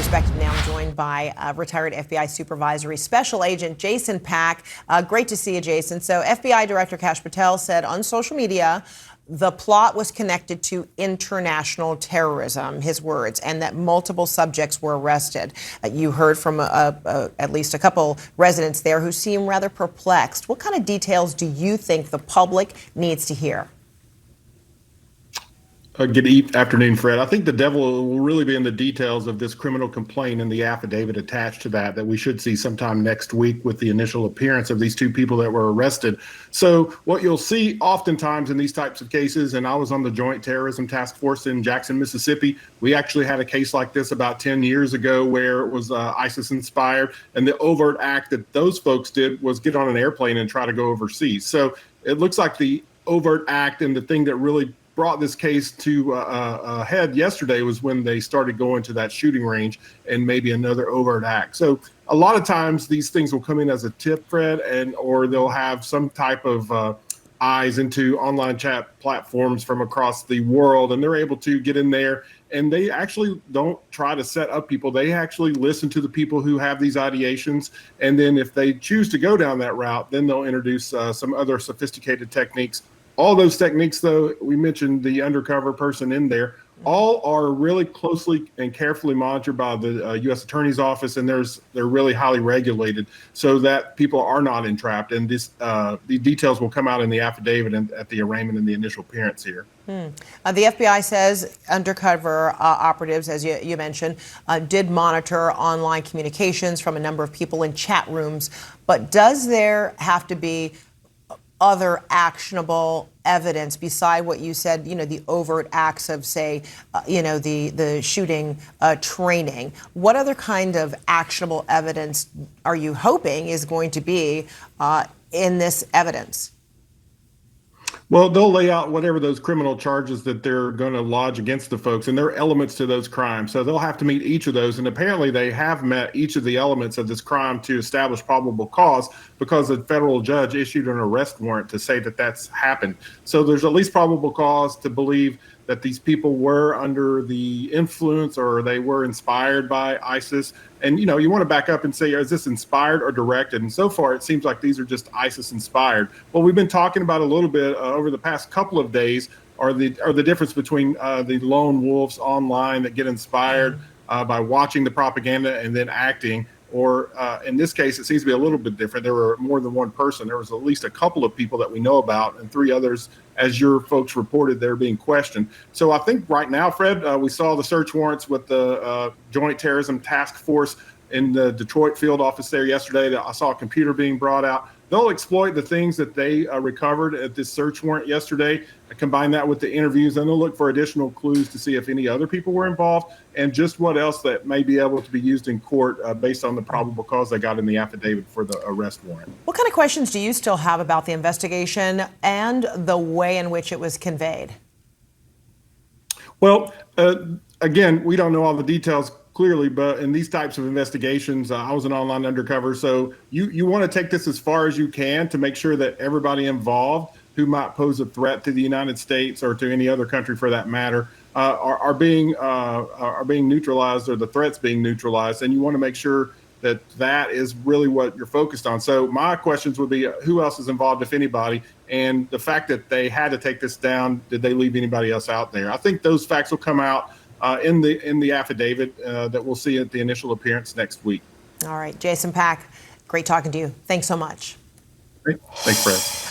Perspective now joined by retired FBI Supervisory Special Agent Jason Pack. Great to see you, Jason. So FBI Director Kash Patel said on social media the plot was connected to international terrorism, his words, and that multiple subjects were arrested. You heard from at least a couple residents there who seem rather perplexed. What kind of details do you think the public needs to hear? Good afternoon, Fred. I think the devil will really be in the details of this criminal complaint and the affidavit attached to that we should see sometime next week with the initial appearance of these two people that were arrested. So what you'll see oftentimes in these types of cases, and I was on the Joint Terrorism Task Force in Jackson, Mississippi. We actually had a case like this about 10 years ago where it was ISIS inspired, and the overt act that those folks did was get on an airplane and try to go overseas. So it looks like the overt act and the thing that really brought this case to a head yesterday was when they started going to that shooting range and maybe another overt act. So a lot of times these things will come in as a tip, Fred, or they'll have some type of eyes into online chat platforms from across the world, and they're able to get in there, and they actually don't try to set up people. They actually listen to the people who have these ideations, and then if they choose to go down that route, then they'll introduce some other sophisticated techniques. All those techniques, though, we mentioned the undercover person in there, all are really closely and carefully monitored by the U.S. Attorney's Office, and they're really highly regulated so that people are not entrapped. And the details will come out in the affidavit and at the arraignment and the initial appearance here. The FBI says undercover operatives, as you mentioned, did monitor online communications from a number of people in chat rooms. But does there have to be other actionable evidence beside what you said, the overt acts of, say, the shooting training? What other kind of actionable evidence are you hoping is going to be in this evidence? Well, they'll lay out whatever those criminal charges that they're going to lodge against the folks, and there are elements to those crimes. So they'll have to meet each of those. And apparently they have met each of the elements of this crime to establish probable cause, because a federal judge issued an arrest warrant to say that that's happened. So there's at least probable cause to believe that these people were under the influence or they were inspired by ISIS. And, you want to back up and say, is this inspired or directed? And so far, it seems like these are just ISIS inspired. What we've been talking about a little bit over the past couple of days are the difference between the lone wolves online that get inspired by watching the propaganda and then acting. Or in this case, it seems to be a little bit different. There were more than one person. There was at least a couple of people that we know about, and 3 others, as your folks reported, they're being questioned. So I think right now, Fred, we saw the search warrants with the Joint Terrorism Task Force in the Detroit field office there yesterday. I saw a computer being brought out. They'll exploit the things that they recovered at this search warrant yesterday, combine that with the interviews, and they'll look for additional clues to see if any other people were involved and just what else that may be able to be used in court based on the probable cause they got in the affidavit for the arrest warrant. What kind of questions do you still have about the investigation and the way in which it was conveyed? Well, again, we don't know all the details clearly, but in these types of investigations, I was an online undercover, so you want to take this as far as you can to make sure that everybody involved who might pose a threat to the United States or to any other country for that matter are being neutralized, or the threats being neutralized, and you want to make sure that that is really what you're focused on. So my questions would be, who else is involved, if anybody, and the fact that they had to take this down, did they leave anybody else out there? I think those facts will come out in the affidavit that we'll see at the initial appearance next week. All right, Jason Pack, great talking to you. Thanks so much. Great. Thanks, Fred.